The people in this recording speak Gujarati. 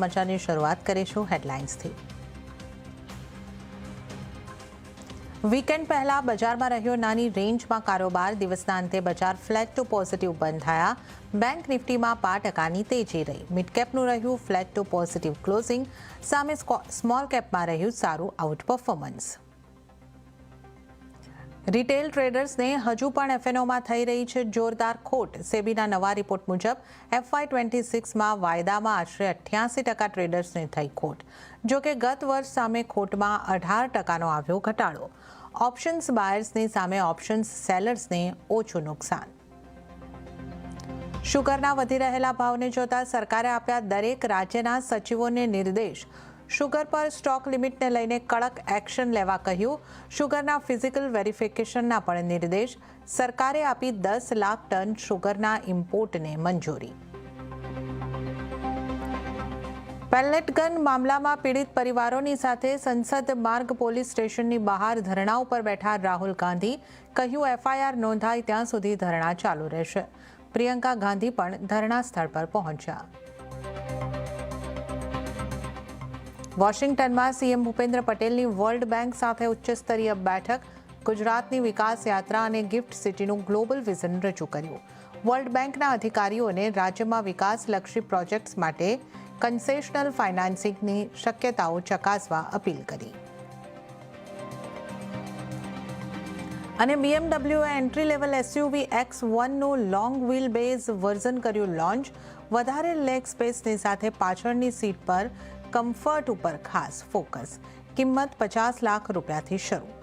સમાચારની શરૂઆત કરીશું હેડલાઇન્સથી। વીકેન્ડ પહેલા બજારમાં રહ્યો નાની રેન્જમાં કારોબાર। દિવસના અંતે બજાર ફ્લેટ ટુ પોઝિટિવ બંધ થયા। બેંક નિફ્ટીમાં 5%ની તેજી રહી। મિડ કેપનું રહ્યું ફ્લેટ ટુ પોઝિટિવ ક્લોઝિંગ, સામે સ્મોલ કેપમાં રહ્યું સારું આઉટ પરફોર્મન્સ। રિટેલ ટ્રેડર્સને હજુ પણ એફએનઓમાં થઈ રહી છે જોરદાર ખોટ। સેબીના નવા રિપોર્ટ મુજબ FY26માં વાયદામાં આશરે 88% ટ્રેડર્સને થઈ ખોટ। જોકે ગત વર્ષ સામે ખોટમાં 18%નો આવ્યો ઘટાડો। ઓપ્શન્સ બાયર્સની સામે ઓપ્શન્સ સેલર્સને ઓછું નુકસાન। શુગરના વધી રહેલા ભાવને જોતા સરકારે આપ્યા દરેક રાજ્યના સચિવોને નિર્દેશ। શુગર પર સ્ટોક લિમિટને લઈને કડક એક્શન લેવા કહ્યું। શુગરના ફિઝિકલ વેરિફિકેશનના પણ નિર્દેશ। સરકારે આપી 10 લાખ ટન શુગરના ઇમ્પોર્ટને મંજૂરી। પેલેટ ગન મામલામાં પીડિત પરિવારોની સાથે સંસદ માર્ગ પોલીસ સ્ટેશનની બહાર ધરણા ઉપર બેઠા રાહુલ ગાંધી। કહ્યું FIR નોંધાય ત્યાં સુધી ધરણા ચાલુ રહેશે। પ્રિયંકા ગાંધી પણ ધરણા સ્થળ પર પહોંચ્યા। વોશિંગ્ટનમાં સીએમ ભૂપેન્દ્ર પટેલની વર્લ્ડ બેંક સાથે ઉચ્ચ સ્તરીય બેઠક। ગુજરાતની વિકાસ યાત્રા અને ગિફ્ટ સિટીનું ગ્લોબલ વિઝન રજૂ કર્યું। વર્લ્ડ બેંકના અધિકારીઓને રાજ્યમાં વિકાસલક્ષી પ્રોજેક્ટ્સ માટે કન્સેશનલ ફાઇનાન્સિંગની શક્યતાઓ ચકાસવા અપીલ કરી। અને BMW એન્ટ્રી લેવલ SUV X1નું લોંગ વ્હીલ બેઝ વર્ઝન કર્યું લોન્ચ। વધારે લેગ સ્પેસની સાથે પાછળની સીટ પર કમ્ફર્ટ ઉપર ખાસ ફોકસ। કિંમત 50 લાખ રૂપિયાથી શરૂ।